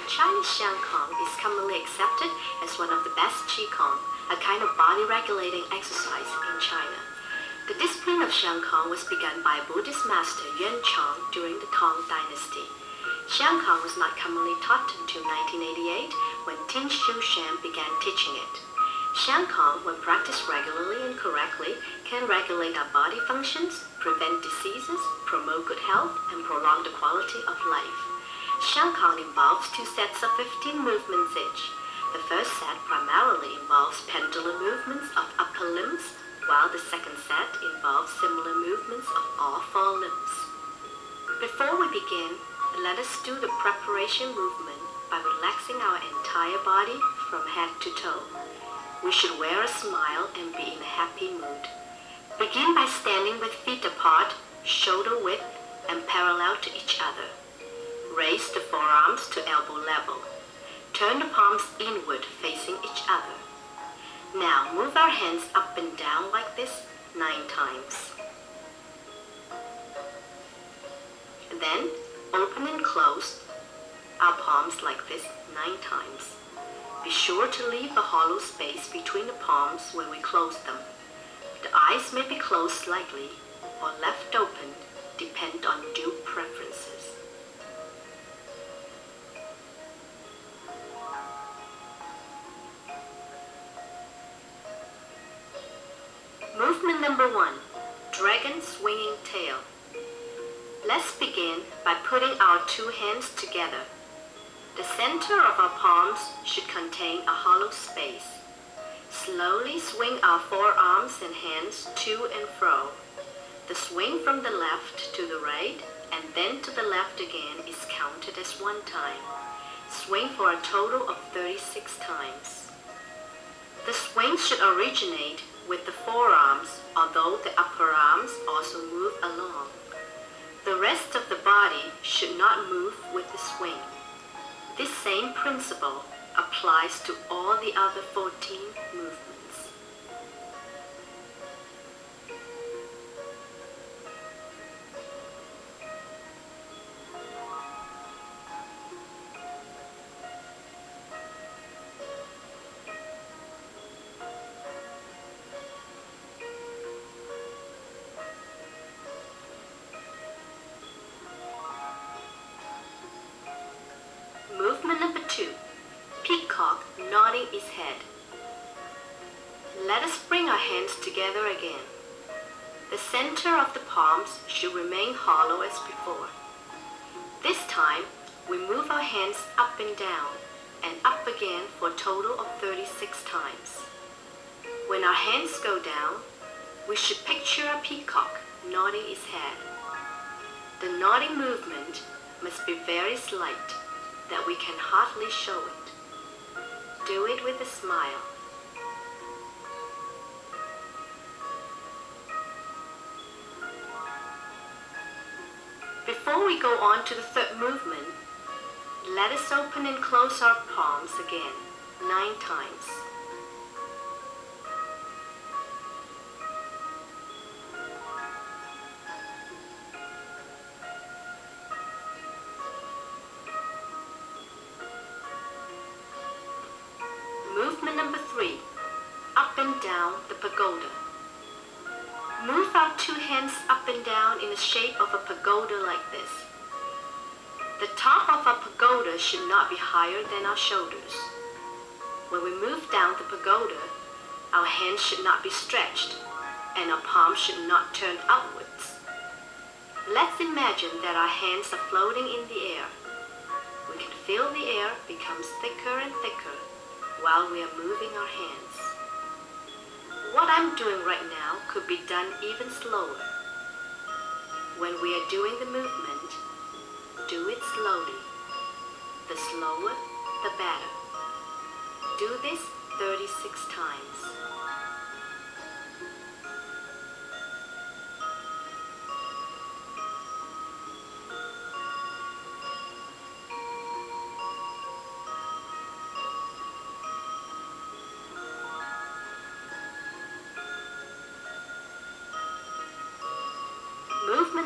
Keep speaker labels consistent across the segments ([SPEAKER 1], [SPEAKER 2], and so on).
[SPEAKER 1] Chinese Xiang-Gong is commonly accepted as one of the best Qigong, a kind of body-regulating exercise in China. The discipline of Xiang-Gong was begun by Buddhist master Yeen during the Tang dynasty. Xiang-Gong was not commonly taught until 1988 when Tin Shu Shan began teaching it. Xiang-Gong, when practiced regularly and correctly, can regulate our body functions, prevent diseases, promote good health, and prolong the quality of life. Xiang-Gong involves 2 sets of 15 movements each. The first set primarily involves pendulum movements of upper limbs, while the second set involves similar movements of all 4 limbs. Before we begin, let us do the preparation movement by relaxing our entire body from head to toe. We should wear a smile and be in a happy mood. Begin by standing with feet apart, shoulder width, and parallel to each other. Raise the forearms to elbow level. Turn the palms inward facing each other. Now move our hands up and down like this 9 times. Then open and close our palms like this 9 times. Be sure to leave a hollow space between the palms when we close them. The eyes may be closed slightly or left open, depend on due preferences. Movement number 1, Dragon Swinging Tail. Let's begin by putting our 2 hands together. The center of our palms should contain a hollow space. Slowly swing our forearms and hands to and fro. The swing from the left to the right and then to the left again is counted as 1 time. Swing for a total of 36 times. The swing should originate with the forearms, although the upper arms also move along. The rest of the body should not move with the swing. This same principle applies to all the other 14 movements. Movement number 2, Peacock nodding its head. Let us bring our hands together again. The center of the palms should remain hollow as before. This time, we move our hands up and down and up again for a total of 36 times. When our hands go down, we should picture a peacock nodding its head. The nodding movement must be very slight, that we can hardly show it. Do it with a smile. Before we go on to the 3rd movement, let us open and close our palms again 9 times. Movement number 3, up and down the pagoda. Move our 2 hands up and down in the shape of a pagoda like this. The top of our pagoda should not be higher than our shoulders. When we move down the pagoda, our hands should not be stretched and our palms should not turn outwards. Let's imagine that our hands are floating in the air. We can feel the air becomes thicker and thicker while we are moving our hands. What I'm doing right now could be done even slower. When we are doing the movement, do it slowly. The slower, the better. Do this 36 times.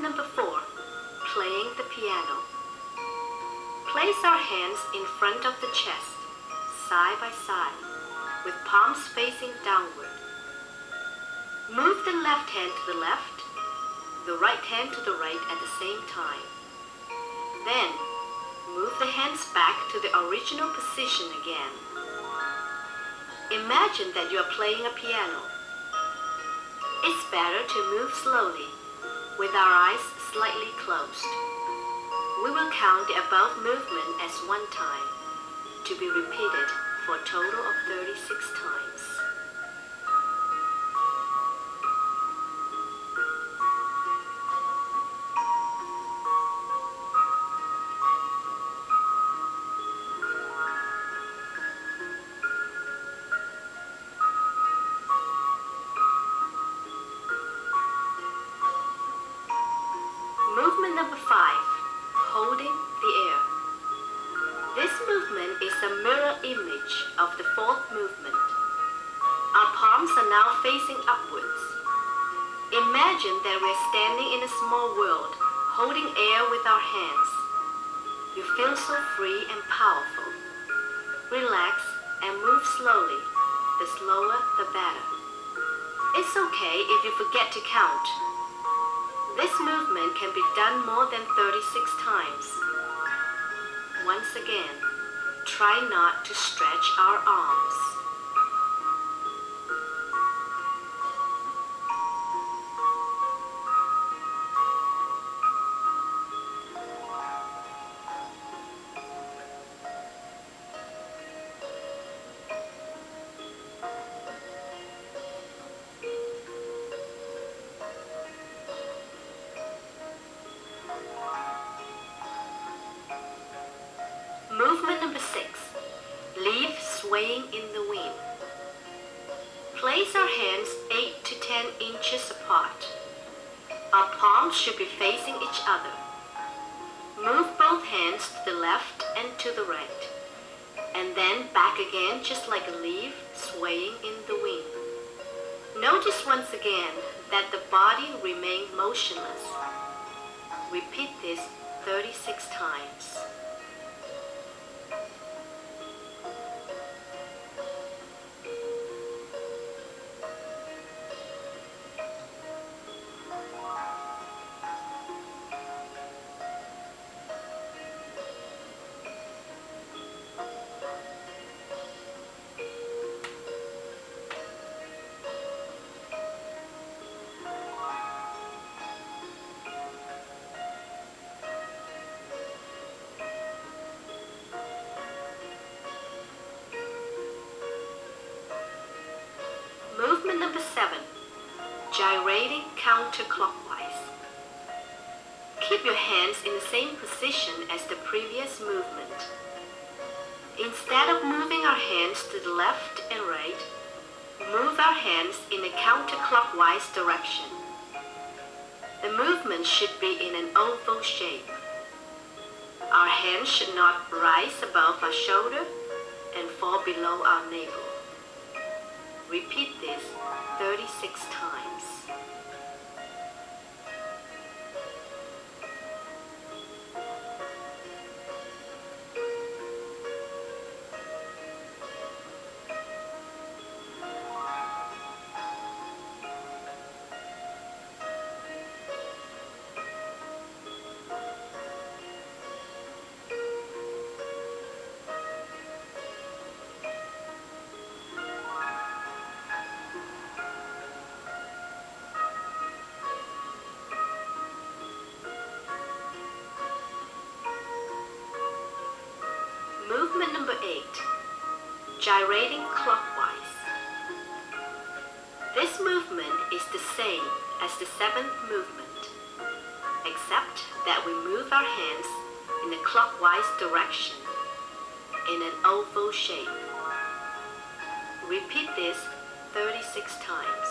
[SPEAKER 1] Movement number 4, playing the piano. Place our hands in front of the chest, side by side, with palms facing downward. Move the left hand to the left, the right hand to the right at the same time. Then, move the hands back to the original position again. Imagine that you are playing a piano. It's better to move slowly, with our eyes slightly closed. We will count the above movement as one time, to be repeated for a total of 36 times. Movement number 5, holding the air. This movement is a mirror image of the 4th movement. Our palms are now facing upwards. Imagine that we're standing in a small world, holding air with our hands. You feel so free and powerful. Relax and move slowly. The slower, the better. It's okay if you forget to count. This movement can be done more than 36 times. Once again, try not to stretch our arms. Movement number 6, leaf swaying in the wind. Place our hands 8 to 10 inches apart. Our palms should be facing each other. Move both hands to the left and to the right, and then back again just like a leaf swaying in the wind. Notice once again that the body remains motionless. Repeat this 36 times. Movement number 7, gyrating counterclockwise. Keep your hands in the same position as the previous movement. Instead of moving our hands to the left and right, move our hands in a counterclockwise direction. The movement should be in an oval shape. Our hands should not rise above our shoulder and fall below our navel. Repeat this 36 times. Movement number 8, gyrating clockwise. This movement is the same as the 7th movement, except that we move our hands in a clockwise direction in an oval shape. Repeat this 36 times.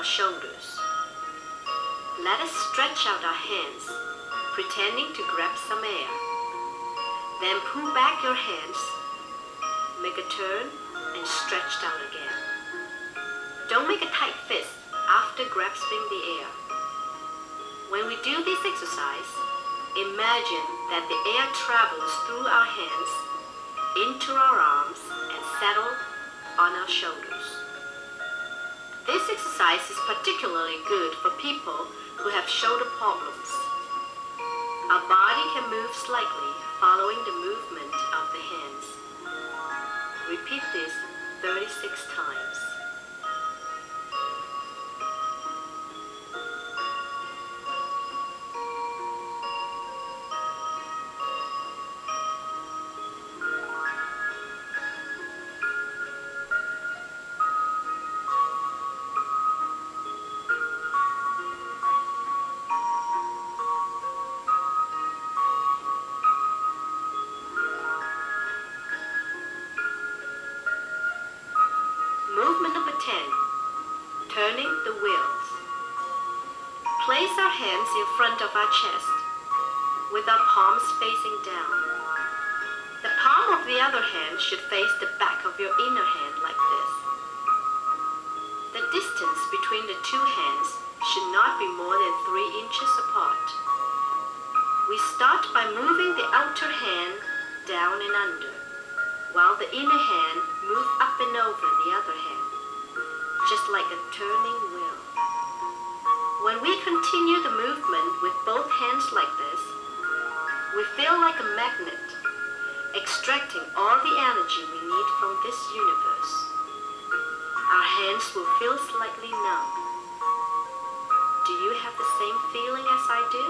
[SPEAKER 1] our shoulders. Let us stretch out our hands, pretending to grab some air. Then pull back your hands, make a turn, and stretch down again. Don't make a tight fist after grasping the air. When we do this exercise, imagine that the air travels through our hands, into our arms, and settles on our shoulders. This exercise is particularly good for people who have shoulder problems. Our body can move slightly following the movement of the hands. Repeat this 36 times. Movement number 10, turning the wheels. Place our hands in front of our chest, with our palms facing down. The palm of the other hand should face the back of your inner hand like this. The distance between the two hands should not be more than 3 inches apart. We start by moving the outer hand down and under, while the inner hand moves up and over the other hand, just like a turning wheel. When we continue the movement with both hands like this, we feel like a magnet, extracting all the energy we need from this universe. Our hands will feel slightly numb. Do you have the same feeling as I do?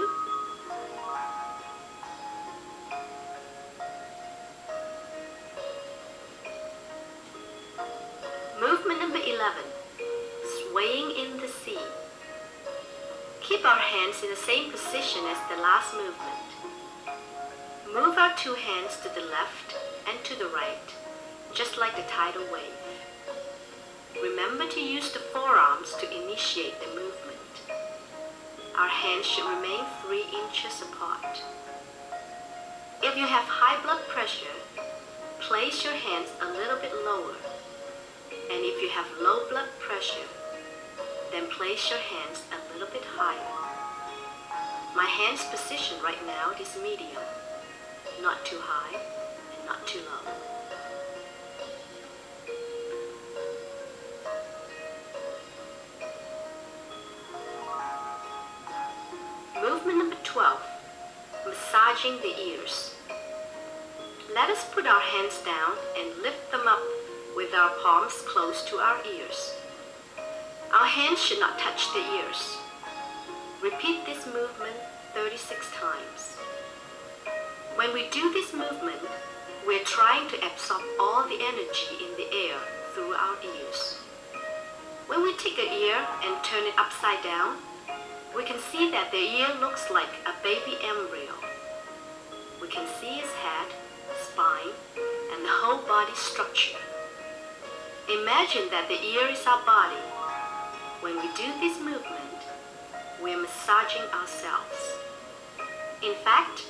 [SPEAKER 1] Movement number 11, swaying in the sea. Keep our hands in the same position as the last movement. Move our two hands to the left and to the right, just like the tidal wave. Remember to use the forearms to initiate the movement. Our hands should remain 3 inches apart. If you have high blood pressure, place your hands a little bit lower. And if you have low blood pressure, then place your hands a little bit higher. My hand's position right now is medium, not too high and not too low. Movement number 12, massaging the ears. Let us put our hands down and lift them up with our palms close to our ears. Our hands should not touch the ears. Repeat this movement 36 times. When we do this movement, we're trying to absorb all the energy in the air through our ears. When we take an ear and turn it upside down, we can see that the ear looks like a baby embryo. We can see its head, spine, and the whole body structure. Imagine that the ear is our body. When we do this movement, we are massaging ourselves. In fact,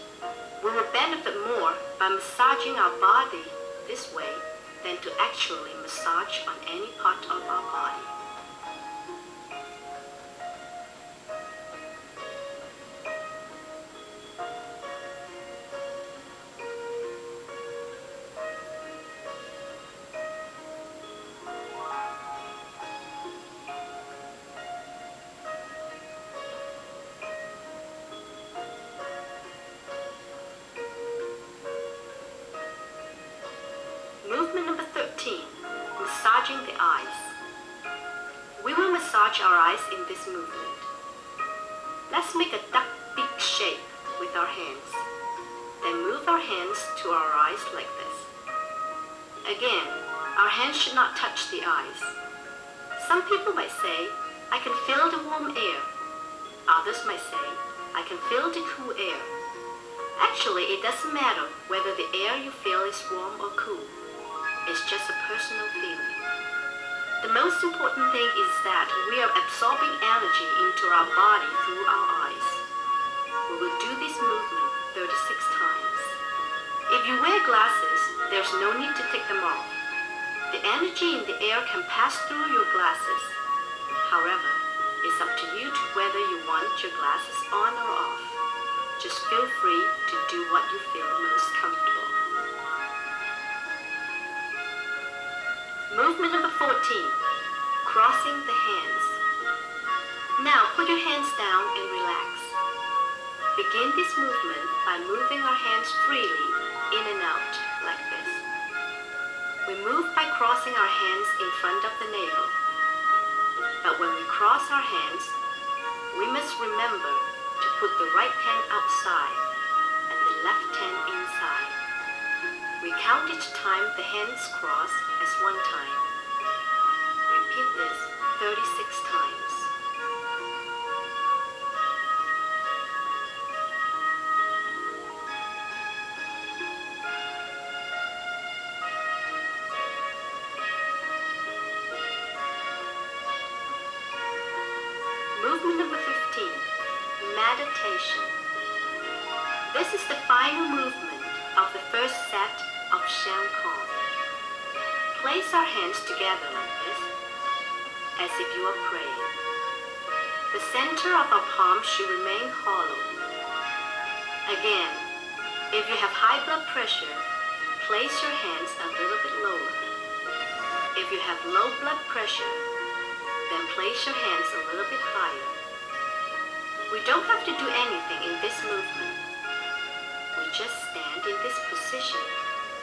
[SPEAKER 1] we will benefit more by massaging our body this way than to actually massage on any part of our body. Movement number 13, massaging the eyes. We will massage our eyes in this movement. Let's make a duck beak shape with our hands. Then move our hands to our eyes like this. Again, our hands should not touch the eyes. Some people might say, I can feel the warm air. Others might say, I can feel the cool air. Actually, it doesn't matter whether the air you feel is warm or cool. It's just a personal feeling. The most important thing is that we are absorbing energy into our body through our eyes. We will do this movement 36 times. If you wear glasses, there's no need to take them off. The energy in the air can pass through your glasses. However, it's up to you to whether you want your glasses on or off. Just feel free to do what you feel most comfortable. Movement number 14, crossing the hands. Now put your hands down and relax. Begin this movement by moving our hands freely in and out like this. We move by crossing our hands in front of the navel. But when we cross our hands, we must remember to put the right hand outside and the left hand inside. We count each time the hands cross as one time. Repeat this 36 times. Movement number 15, meditation. This is the final movement of the first set of Xiang-Gong. Place our hands together like this, as if you are praying. The center of our palm should remain hollow. Again, if you have high blood pressure, place your hands a little bit lower. If you have low blood pressure, then place your hands a little bit higher. We don't have to do anything in this movement. We just stand in this position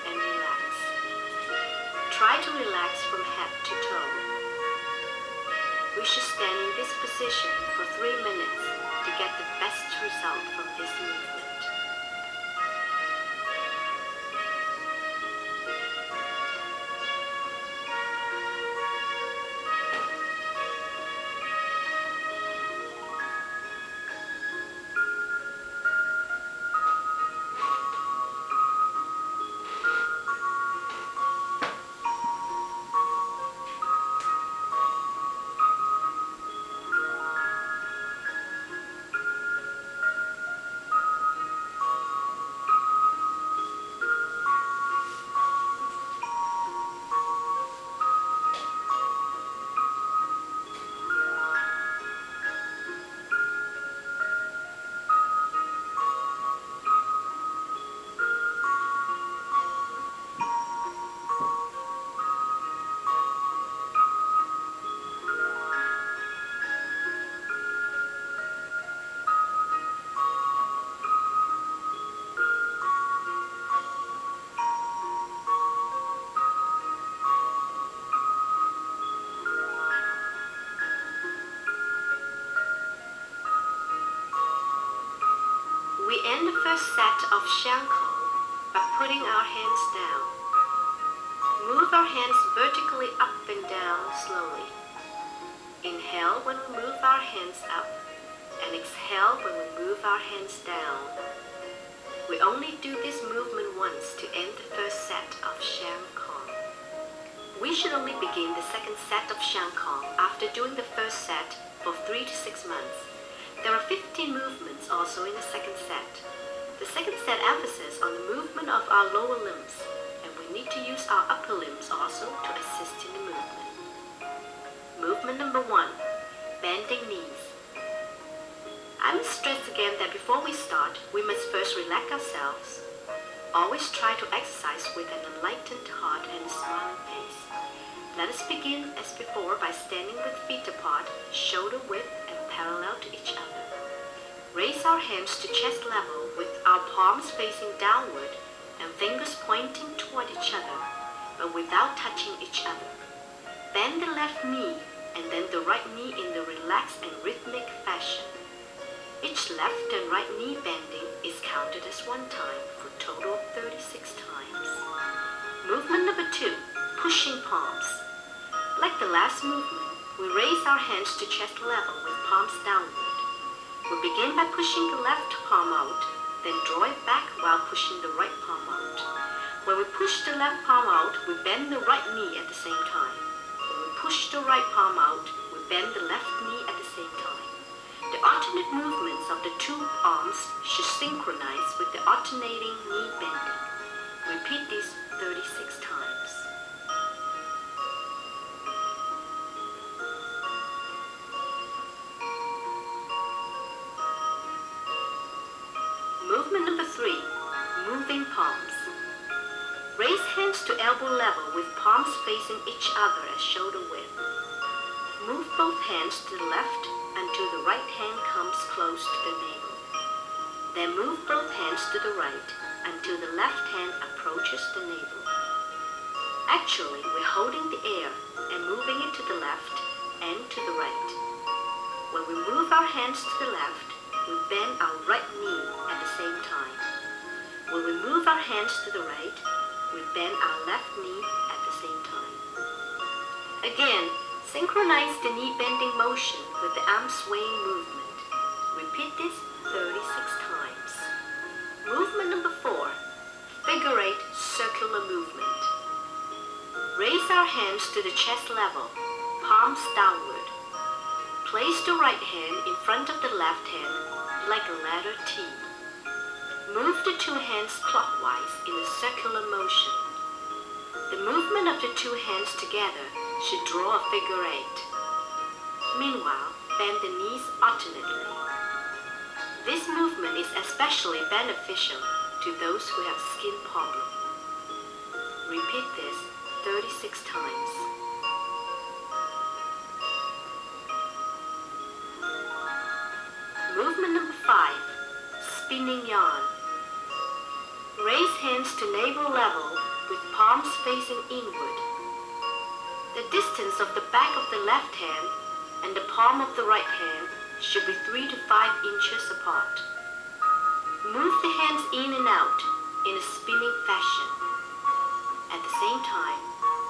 [SPEAKER 1] and relax. Try to relax from head to toe. We should stand in this position for 3 minutes to get the best result from this movement. We end the first set of Xiang-Gong by putting our hands down. Move our hands vertically up and down slowly. Inhale when we move our hands up, and exhale when we move our hands down. We only do this movement once to end the first set of Xiang-Gong. We should only begin the second set of Xiang-Gong after doing the first set for 3 to 6 months. There are 15 movements also in the second set. The second set emphasizes on the movement of our lower limbs, and we need to use our upper limbs also to assist in the movement. Movement number 1, bending knees. I must stress again that before we start, we must first relax ourselves. Always try to exercise with an enlightened heart and a smiling face. Let us begin as before by standing with feet apart, shoulder width and parallel to each other. Raise our hands to chest level with our palms facing downward and fingers pointing toward each other, but without touching each other. Bend the left knee and then the right knee in the relaxed and rhythmic fashion. Each left and right knee bending is counted as one time for a total of 36 times. Movement number 2, pushing palms. Like the last movement, we raise our hands to chest level with palms downward. We begin by pushing the left palm out, then draw it back while pushing the right palm out. When we push the left palm out, we bend the right knee at the same time. When we push the right palm out, we bend the left knee at the same time. The alternate movements of the two arms should synchronize with the alternating knee bending. Repeat this 36 times. Movement number 3, moving palms. Raise hands to elbow level with palms facing each other at shoulder width. Move both hands to the left until the right hand comes close to the navel. Then move both hands to the right until the left hand approaches the navel. Actually, we're holding the air and moving it to the left and to the right. When we move our hands to the left, we bend our right knee at the same time. When we move our hands to the right, we bend our left knee at the same time. Again, synchronize the knee bending motion with the arm swaying movement. Repeat this 36 times. Movement number 4, figure 8 circular movement. Raise our hands to the chest level, palms downward. Place the right hand in front of the left hand like a letter T. Move the two hands clockwise in a circular motion. The movement of the two hands together should draw a figure 8. Meanwhile, bend the knees alternately. This movement is especially beneficial to those who have skin problems. Repeat this 36 times. Movement number 5, spinning yarn. Raise hands to navel level with palms facing inward. The distance of the back of the left hand and the palm of the right hand should be 3 to 5 inches apart. Move the hands in and out in a spinning fashion. At the same time,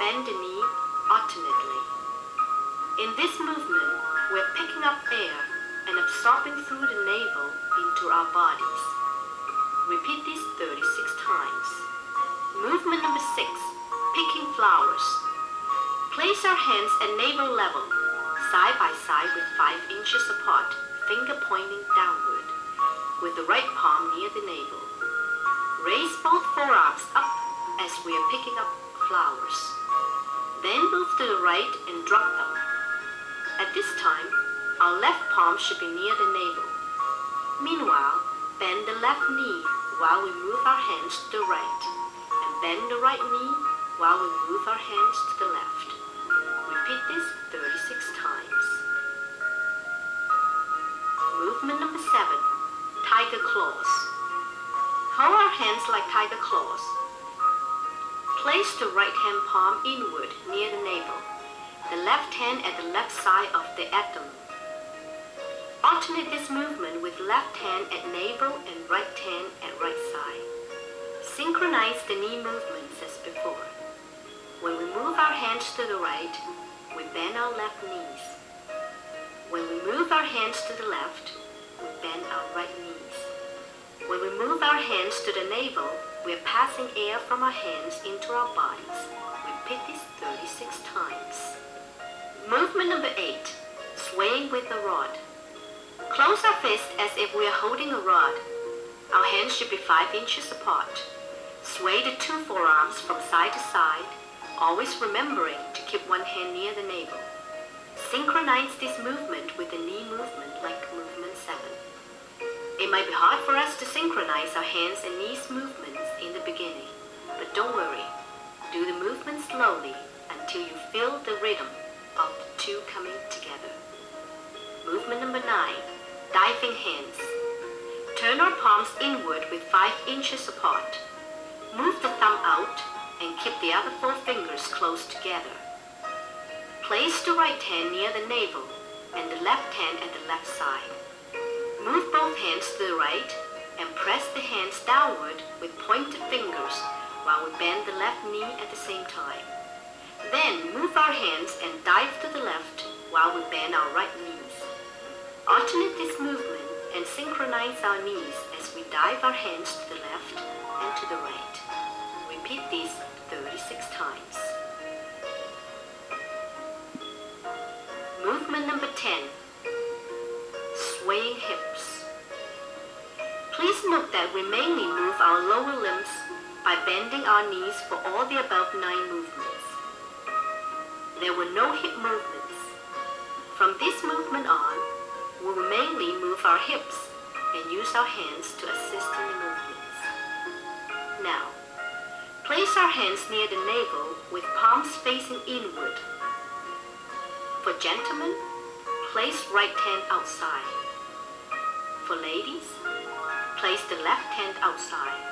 [SPEAKER 1] bend the knee alternately. In this movement, we're picking up air and absorbing through the navel into our bodies. Repeat this 36 times. Movement number 6, picking flowers. Place our hands at navel level, side by side with 5 inches apart, finger pointing downward, with the right palm near the navel. Raise both forearms up as we are picking up flowers. Then move to the right and drop them. At this time, our left palm should be near the navel. Meanwhile, bend the left knee while we move our hands to the right, and bend the right knee while we move our hands to the left. Repeat this 36 times. Movement number 7, tiger claws. Hold our hands like tiger claws. Place the right hand palm inward near the navel, the left hand at the left side of the abdomen. Alternate this movement with left hand at navel and right hand at right side. Synchronize the knee movements as before. When we move our hands to the right, we bend our left knees. When we move our hands to the left, we bend our right knees. When we move our hands to the navel, we are passing air from our hands into our bodies. Repeat this 36 times. Movement number 8, swaying with the rod. Close our fist as if we are holding a rod. Our hands should be 5 inches apart. Sway the two forearms from side to side, always remembering to keep one hand near the navel. Synchronize this movement with the knee movement like movement 7. It might be hard for us to synchronize our hands and knees movements in the beginning, but don't worry. Do the movement slowly until you feel the rhythm of the two coming together. Movement number 9, diving hands. Turn our palms inward with 5 inches apart. Move the thumb out and keep the other 4 fingers close together. Place the right hand near the navel and the left hand at the left side. Move both hands to the right and press the hands downward with pointed fingers while we bend the left knee at the same time. Then move our hands and dive to the left while we bend our right knees. Alternate this movement and synchronize our knees as we dive our hands to the left and to the right. Repeat this 36 times. Movement number 10. Swaying hips. Please note that we mainly move our lower limbs by bending our knees for all the above 9 movements. There were no hip movements. From this movement on, we will mainly move our hips and use our hands to assist in the movements. Now, place our hands near the navel with palms facing inward. For gentlemen, place right hand outside. For ladies, place the left hand outside.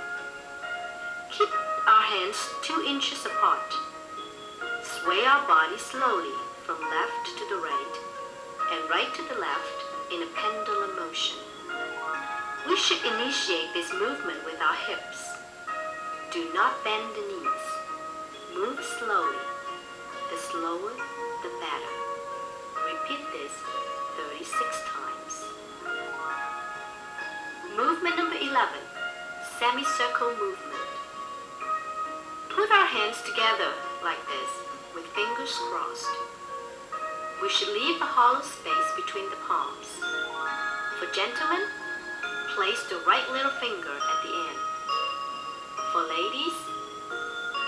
[SPEAKER 1] Keep our hands 2 inches apart. Sway our body slowly from left to the right and right to the left in a pendulum motion. We should initiate this movement with our hips. Do not bend the knees. Move slowly. The slower, the better. Repeat this 36 times. Movement number 11, semicircle movement. Put our hands together like this with fingers crossed. We should leave a hollow space between the palms. For gentlemen, place the right little finger at the end. For ladies,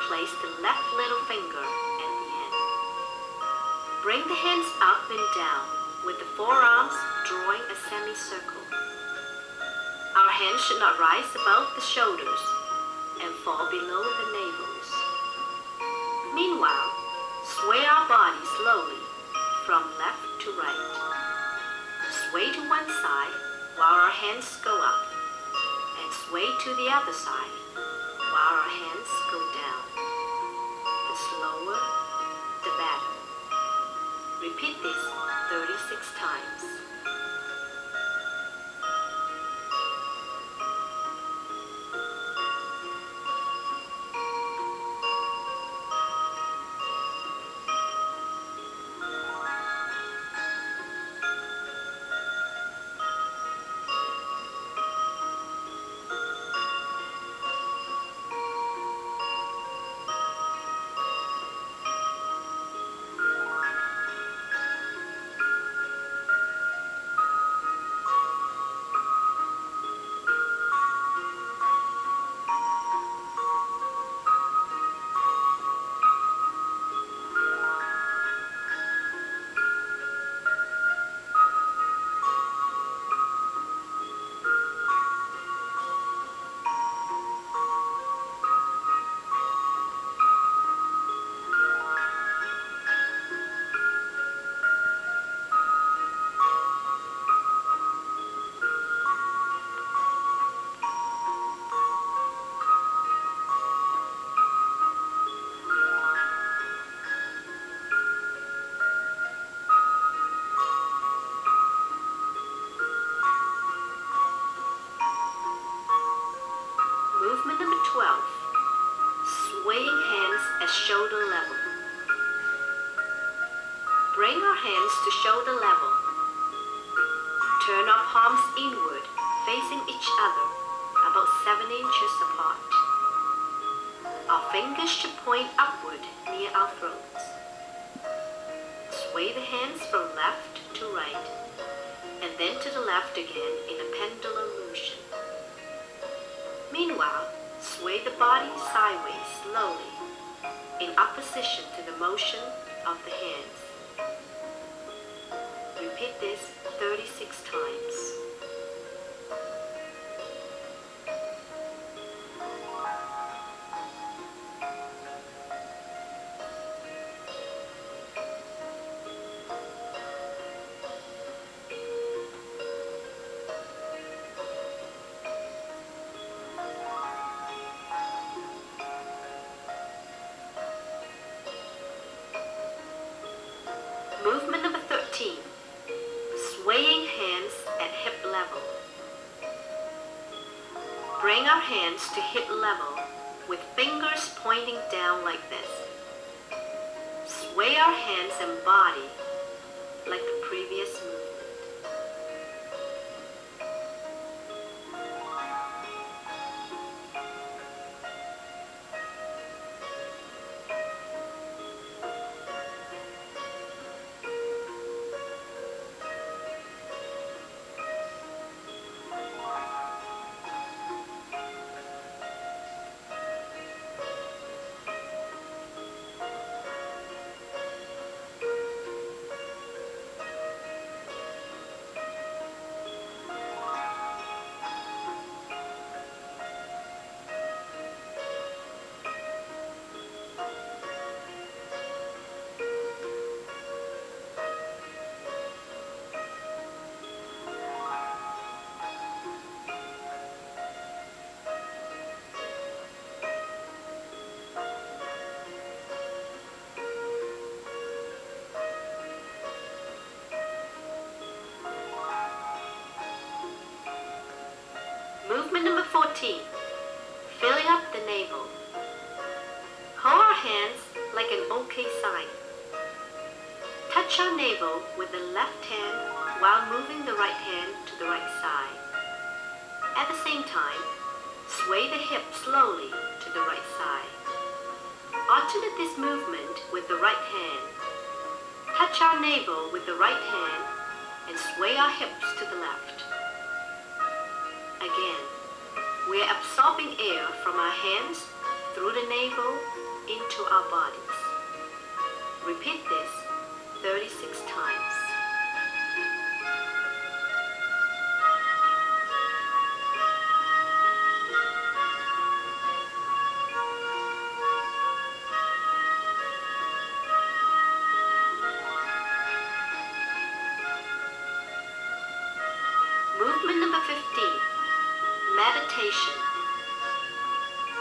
[SPEAKER 1] place the left little finger at the end. Bring the hands up and down with the forearms drawing a semicircle. Our hands should not rise above the shoulders and fall below the navels. Meanwhile, sway our body slowly from left to right. Sway to one side while our hands go up, and sway to the other side while our hands go down. The slower, the better. Repeat this 36 times. Movement number 12, swaying hands at shoulder level. Bring our hands to shoulder level. Turn our palms inward, facing each other, about 7 inches apart. Our fingers should point upward near our throats. Sway the hands from left to right, and then to the left again in a pendulum motion. Meanwhile, sway the body sideways slowly in opposition to the motion of the hands. Repeat this 36 times. Movement number 13, swaying hands at hip level. Bring our hands to hip level with fingers pointing down like this. Sway our hands and body like the previous movement. Movement number 14. Filling up the navel. Hold our hands like an OK sign. Touch our navel with the left hand while moving the right hand to the right side. At the same time, sway the hip slowly to the right side. Alternate this movement with the right hand. Touch our navel with the right hand and sway our hips to the left. Again, we are absorbing air from our hands through the navel into our bodies. Repeat this 36 times. Movement number 15. Meditation.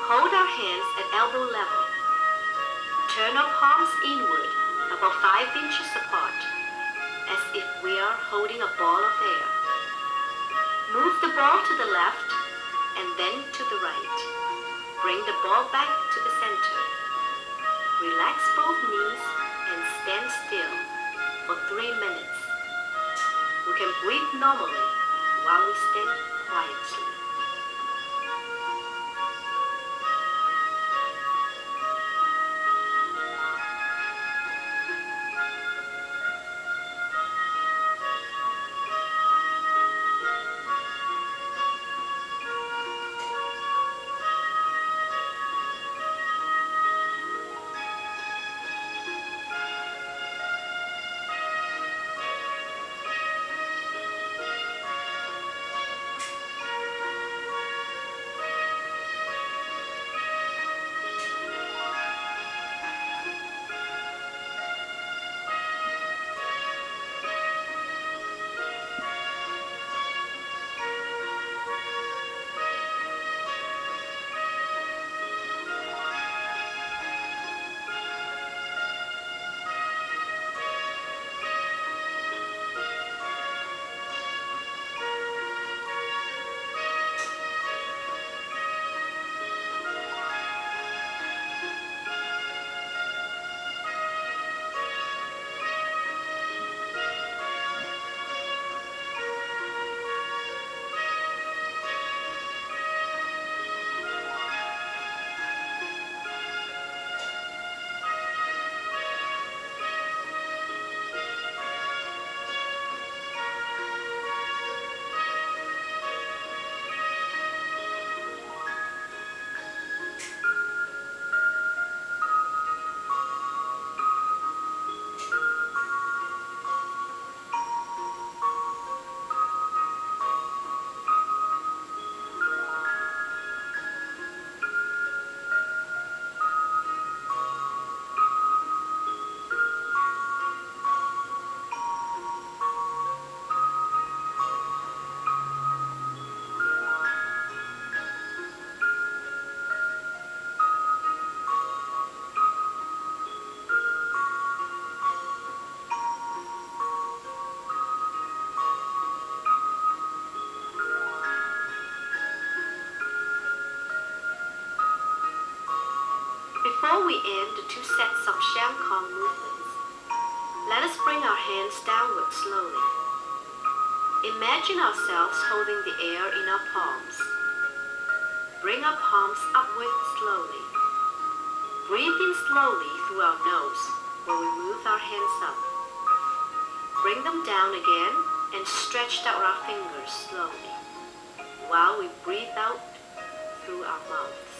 [SPEAKER 1] Hold our hands at elbow level. Turn our palms inward, about 5 inches apart, as if we are holding a ball of air. Move the ball to the left and then to the right. Bring the ball back to the center. Relax both knees and stand still for 3 minutes. We can breathe normally while we stand quietly. Before we end the 2 sets of Xiang-Gong movements, let us bring our hands downward slowly. Imagine ourselves holding the air in our palms. Bring our palms upward slowly. Breathe in slowly through our nose when we move our hands up. Bring them down again and stretch out our fingers slowly while we breathe out through our mouth.